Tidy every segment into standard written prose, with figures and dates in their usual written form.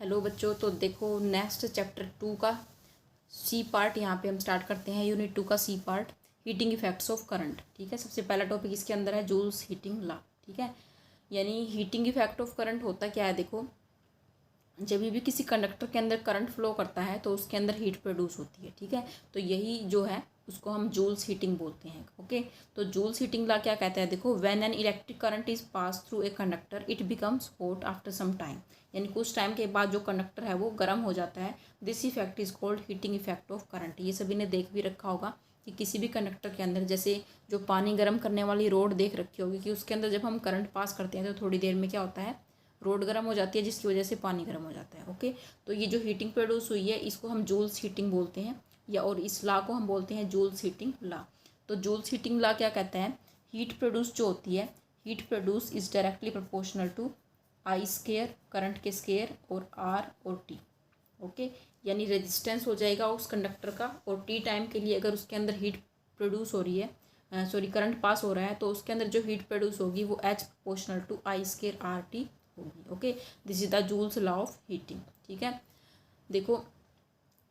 Hello बच्चों, तो देखो नेक्स्ट चैप्टर 2 का सी पार्ट यहाँ पे हम स्टार्ट करते हैं। यूनिट 2 का C part, heating effects of current. ठीक है, सबसे पहला टॉपिक इसके अंदर है जूल्स हीटिंग लॉ। ठीक है, यानी हीटिंग इफेक्ट ऑफ करंट होता क्या है। देखो, जब भी किसी कंडक्टर के अंदर करंट फ्लो करता है तो उसके अंदर हीट प्रोड्यूस होती है। ठीक है, तो यही जो है उसको हम जूल्स हीटिंग बोलते हैं। ओके, तो जूल्स हीटिंग ला क्या कहता है। देखो, when an electric current is pass through a conductor it becomes hot after some time, यानी कुछ टाइम के बाद जो कंडक्टर है वो गर्म हो जाता है। This effect is called heating effect of current. ये सभी ने देख भी रखा होगा कि किसी भी कंडक्टर के अंदर, जैसे जो पानी गर्म करने वाली रोड देख रखी होगी कि उसके अंदर जब हम करंट पास करते हैं तो थोड़ी देर में क्या होता है, रोड गर्म हो जाती है, जिसकी वजह से पानी गर्म हो जाता है। ओके, तो ये जो हीटिंग प्रोड्यूस हुई है इसको हम जूल्स हीटिंग बोलते हैं, या और इस लॉ को हम बोलते हैं जूल्स हीटिंग लॉ। तो जूल्स हीटिंग लॉ क्या कहता है, हीट प्रोड्यूस जो होती है, heat produce is directly proportional to I square, current के स्केयर, और आर और टी। ओके, यानी रेजिस्टेंस हो जाएगा उस कंडक्टर का, और टी टाइम के लिए अगर उसके अंदर हीट प्रोड्यूस हो रही है, सॉरी करंट पास हो रहा है, तो उसके अंदर जो हीट प्रोड्यूस होगी वो H proportional to I square R T होगी। Okay, this is the Joule's law of heating. ठीक है, देखो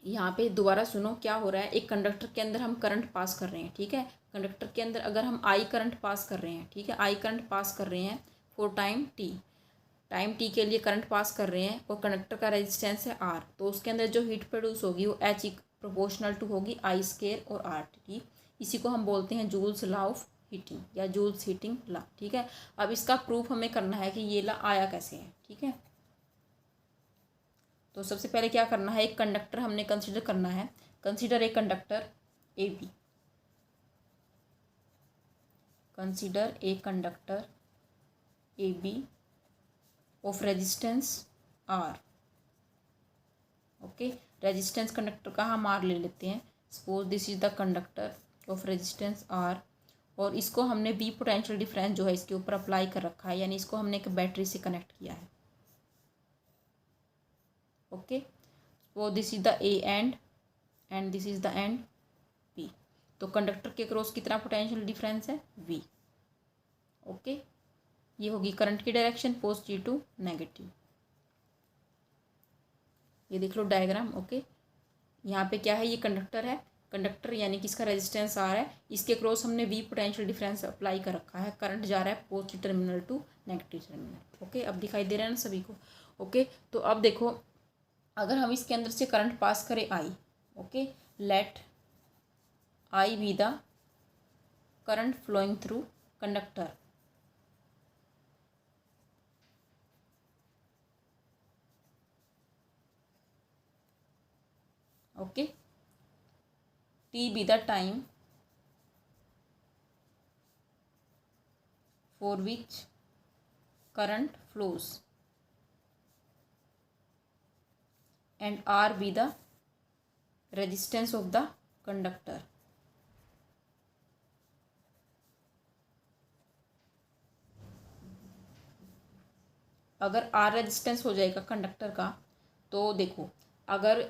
यहाँ पे दोबारा सुनो क्या हो रहा है। एक कंडक्टर के अंदर हम करंट पास कर रहे हैं। ठीक है, कंडक्टर के अंदर अगर हम आई करंट पास कर रहे हैं, ठीक है, आई करंट पास कर रहे हैं for time T, time T के लिए करंट पास कर रहे हैं, और कंडक्टर का रेजिस्टेंस है आर, तो उसके अंदर जो हीट प्रोड्यूस होगी वो एच प्रोपोर्शनल टू होगी आई स्केयर और आर टी। इसी को हम बोलते हैं जूल्स लॉ ऑफ हीटिंग या जूल्स हीटिंग लॉ। ठीक है, अब इसका प्रूफ हमें करना है कि ये लॉ आया कैसे है। ठीक है, तो सबसे पहले क्या करना है, एक कंडक्टर हमने कंसिडर करना है। Consider a conductor A B, consider a conductor A B of resistance R. Okay, resistance conductor का हम आर ले लेते हैं। Suppose this is the conductor of resistance R, और इसको हमने बी पोटेंशियल डिफरेंस जो है इसके ऊपर अप्लाई कर रखा है, यानी इसको हमने एक बैटरी से कनेक्ट किया है। Okay, so this is the A end this is the end B. तो कंडक्टर के क्रॉस कितना पोटेंशियल डिफरेंस है, वी। ओके, ये होगी करंट की डायरेक्शन पॉजिटिव टू नेगेटिव। ये देख लो डायग्राम। ओके, यहाँ पे क्या है, ये कंडक्टर है, कंडक्टर यानी कि इसका रेजिस्टेंस आर है, इसके क्रॉस हमने वी पोटेंशियल डिफरेंस अप्लाई कर रखा है, करंट जा रहा है positive terminal to negative terminal. Okay, अब दिखाई दे रहा है ना सभी को। ओके, तो अब देखो, अगर हम इसके अंदर से करंट पास करें I, okay, let I be the current flowing through conductor. Okay, T be the time for which current flows and R be the resistance of the conductor। अगर R रेजिस्टेंस हो जाएगा conductor का, तो देखो, अगर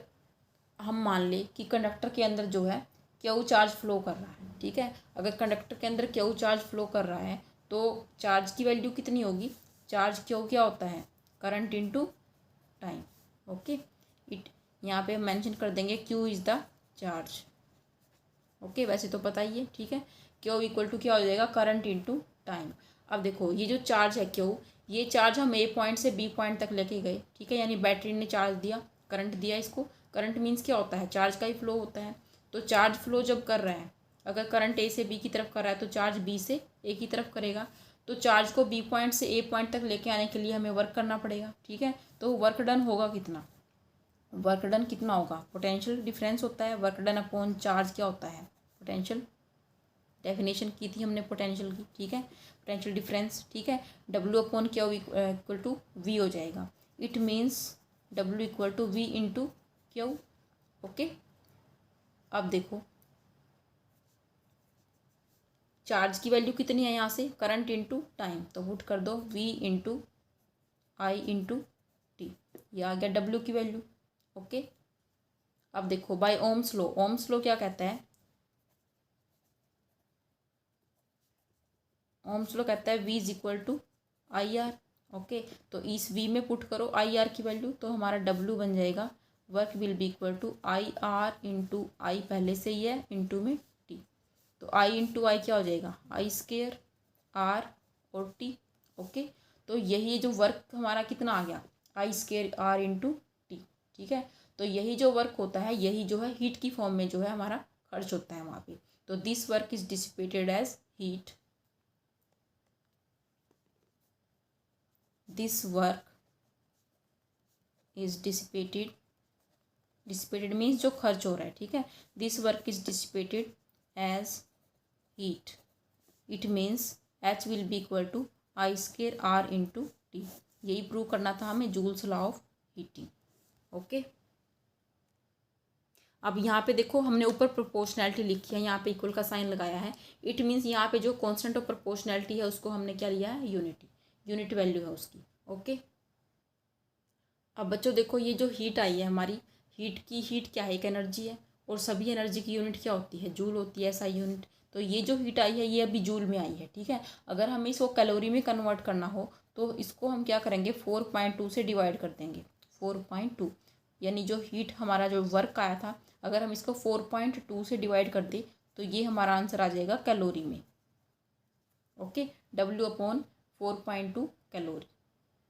हम मान ले कि कंडक्टर के अंदर जो है क्यू चार्ज फ्लो कर रहा है। ठीक है, अगर कंडक्टर के अंदर क्यू चार्ज फ्लो कर रहा है तो चार्ज की वैल्यू कितनी होगी, चार्ज क्यू क्या होता है, current into time. Okay, it यहाँ पे मेंशन कर देंगे Q is the charge. Okay, वैसे तो पता ही है। ठीक है, क्यू इक्वल टू क्या हो जाएगा, करंट इनटू टाइम। अब देखो, ये जो चार्ज है क्यू, ये चार्ज हम ए पॉइंट से बी पॉइंट तक लेके गए। ठीक है, यानी बैटरी ने चार्ज दिया, करंट दिया इसको। करंट मीन्स क्या होता है, चार्ज का ही फ्लो होता है। तो चार्ज फ्लो जब कर रहा है, अगर करंट ए से बी की तरफ कर रहा है तो चार्ज बी से ए की तरफ करेगा। तो चार्ज को बी पॉइंट से ए पॉइंट तक लेके आने के लिए हमें वर्क करना पड़ेगा। ठीक है, तो वर्क डन होगा कितना, वर्क डन कितना होगा, पोटेंशियल डिफरेंस होता है, वर्क डन अपॉन चार्ज क्या होता है, पोटेंशियल। डेफिनेशन की थी हमने पोटेंशियल की। ठीक है, पोटेंशियल डिफरेंस। ठीक है, W upon Q equal to V हो जाएगा। It means W equal to V into Q. Okay, अब देखो, चार्ज की वैल्यू कितनी है यहाँ से, करंट इंटू टाइम, तो पुट कर दो V into I into T, ये आ गया डब्ल्यू की वैल्यू। ओके, अब देखो, by Ohm's law, Ohm's law क्या कहता है, ओम्स लॉ कहता है V is equal to I R. Okay, तो इस वी में पुट करो आई आर की वैल्यू, तो हमारा डब्ल्यू बन जाएगा work will be equal to I R into I पहले से ही है इंटू में टी। तो आई इंटू आई क्या हो जाएगा, आई स्केयर आर और टी। ओके, तो यही जो वर्क हमारा कितना आ गया, I square R into T. ठीक है, तो यही जो वर्क होता है यही जो है हीट की फॉर्म में जो है हमारा खर्च होता है वहाँ पे। तो this work is dissipated as heat, this work is dissipated, dissipated means जो खर्च हो रहा है। ठीक है, this work is dissipated as heat, it means H will be equal to I square R into T. यही प्रूव करना था हमें, Joule's law of heating. Okay, अब यहाँ पे देखो हमने ऊपर प्रोपोर्शनैलिटी लिखी है, यहाँ पे इक्वल का साइन लगाया है। इट मीन्स यहाँ पे जो कांस्टेंट ऑफ प्रोपोर्शनैलिटी है उसको हमने क्या लिया है, यूनिटी, यूनिट वैल्यू है उसकी। ओके, अब बच्चों देखो ये जो हीट आई है हमारी, हीट क्या है, एक एनर्जी है, और सभी एनर्जी की यूनिट क्या होती है, जूल होती है, ऐसा यूनिट। तो ये जो हीट आई है ये अभी जूल में आई है। ठीक है, अगर हमें इसको कैलोरी में कन्वर्ट करना हो तो इसको हम क्या करेंगे, 4.2 से डिवाइड कर देंगे। 4.2 यानी जो हीट हमारा जो वर्क आया था, अगर हम इसको 4.2 से डिवाइड कर दें तो ये हमारा आंसर आ जाएगा कैलोरी में। Okay, W/4.2 calorie.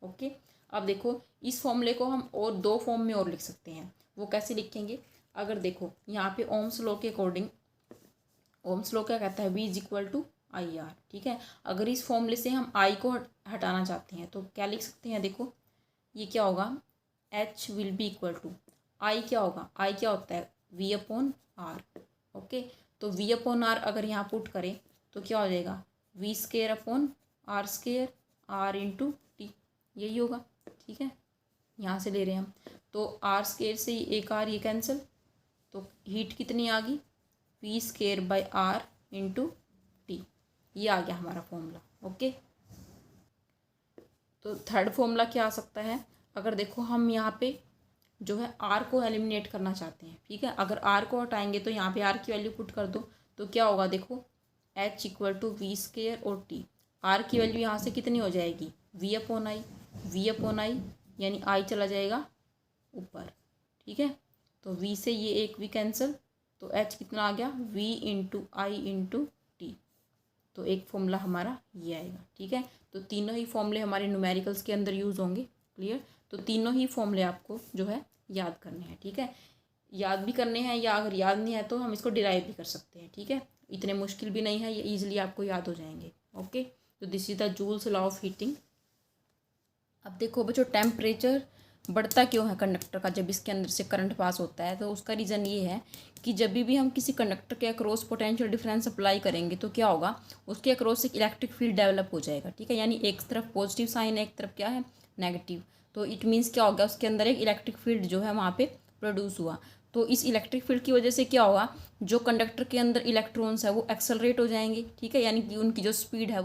ओके, अब देखो इस फॉर्मूले को हम और दो फॉर्म में और लिख सकते हैं। वो कैसे लिखेंगे, अगर देखो यहाँ पे ओम्स लॉ के अकॉर्डिंग, ओम्स लॉ क्या कहता है, V is equal to I R. ठीक है, अगर इस फॉर्मूले से हम आई को हटाना चाहते हैं तो क्या लिख सकते हैं, देखो ये क्या होगा, H will be equal to I, क्या होगा, आई क्या होता है, V/R। ओके, तो V/R अगर यहाँ पुट करें तो क्या हो जाएगा, V square upon R square R into T, यही होगा। ठीक है, यहाँ से ले रहे हैं हम, तो R स्केयर से एक R ये कैंसिल, तो हीट कितनी आ गई, V square by R into T, ये आ गया हमारा फॉर्मूला। ओके, तो थर्ड फॉर्मूला क्या आ सकता है, अगर देखो हम यहाँ पे जो है R को एलिमिनेट करना चाहते हैं। ठीक है, अगर R को हटाएंगे तो यहाँ पे R की वैल्यू पुट कर दो तो क्या होगा, देखो H equal to V square और T। R की वैल्यू यहाँ से कितनी हो जाएगी, V/I, V/I यानी I चला जाएगा ऊपर। ठीक है, तो V से ये एक V कैंसिल, तो H कितना आ गया, V into I into T. तो एक फॉर्मूला हमारा ये आएगा। ठीक है, तो तीनों ही फॉर्मूले हमारे न्यूमेरिकल्स के अंदर यूज़ होंगे। क्लियर, तो तीनों ही फॉर्मूले आपको जो है याद करने हैं। ठीक है, याद भी करने हैं, या अगर याद नहीं है तो हम इसको डिराइव भी कर सकते हैं। ठीक है, इतने मुश्किल भी नहीं है, ये ईजिली आपको याद हो जाएंगे। ओके, तो this is the Joule's law of heating. अब देखो बच्चों, टेम्परेचर बढ़ता क्यों है कंडक्टर का जब इसके अंदर से करंट पास होता है, तो उसका रीज़न ये है कि जब भी हम किसी कंडक्टर के अक्रॉस पोटेंशियल डिफरेंस अप्लाई करेंगे तो क्या होगा, उसके अक्रॉस एक इलेक्ट्रिक फील्ड डेवलप हो जाएगा। ठीक है, यानी एक तरफ पॉजिटिव साइन है, एक तरफ क्या है, नेगेटिव। तो इट मीन्स क्या होगा, उसके अंदर एक इलेक्ट्रिक फील्ड जो है वहाँ पे प्रोड्यूस हुआ। तो इस इलेक्ट्रिक फील्ड की वजह से क्या होगा, जो कंडक्टर के अंदर इलेक्ट्रॉन्स है वो एक्सेलरेट हो जाएंगे। ठीक है, यानी कि उनकी जो स्पीड है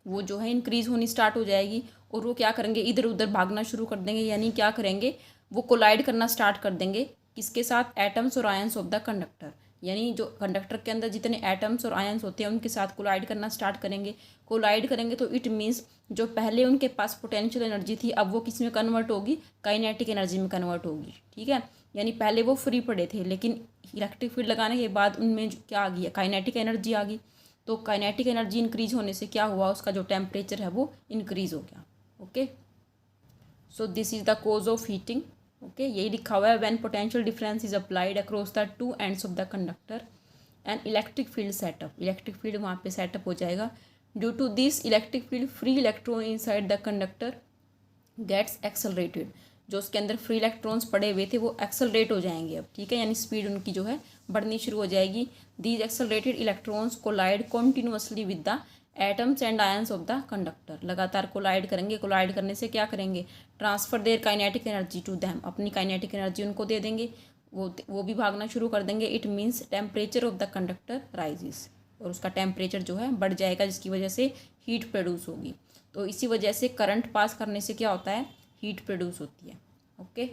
वो जो है इंक्रीज़ होनी स्टार्ट हो जाएगी, और वो क्या करेंगे, इधर उधर भागना शुरू कर देंगे। यानी क्या करेंगे, वो कोलाइड करना स्टार्ट कर देंगे, किसके साथ, एटम्स और आयंस ऑफ द कंडक्टर। यानी जो कंडक्टर के अंदर जितने एटम्स और आयंस होते हैं उनके साथ कोलाइड करना स्टार्ट करेंगे। कोलाइड करेंगे तो इट मीन्स जो पहले उनके पास पोटेंशियल एनर्जी थी अब वो किस में कन्वर्ट होगी, काइनेटिक एनर्जी में कन्वर्ट होगी। ठीक है, यानी पहले वो फ्री पड़े थे, लेकिन इलेक्ट्रिक फील्ड लगाने के बाद उनमें क्या आ गई, काइनेटिक एनर्जी आ गई। तो काइनेटिक एनर्जी इंक्रीज होने से क्या हुआ, उसका जो टेम्परेचर है वो इंक्रीज हो गया। Okay, so this is the cause of heating. Okay, यही लिखा हुआ है, when potential difference is applied across the two ends of the conductor and electric field setup, electric field वहाँ पे सेटअप हो जाएगा। Due to this electric field free electron inside the conductor gets accelerated, जो उसके अंदर free electrons पड़े हुए थे वो एक्सेलरेट हो जाएंगे अब। ठीक है, यानी स्पीड उनकी जो है बढ़नी शुरू हो जाएगी। These accelerated electrons collide continuously with the atoms and ions of the conductor, लगातार कोलाइड करेंगे। कोलाइड करने से क्या करेंगे, transfer their kinetic energy to them, अपनी काइनेटिक एनर्जी उनको दे देंगे, वो भी भागना शुरू कर देंगे। It means temperature of the conductor rises, और उसका टेम्परेचर जो है बढ़ जाएगा, जिसकी वजह से हीट प्रोड्यूस होगी। तो इसी वजह से करंट पास करने से क्या होता है, हीट प्रोड्यूस होती है। ओके,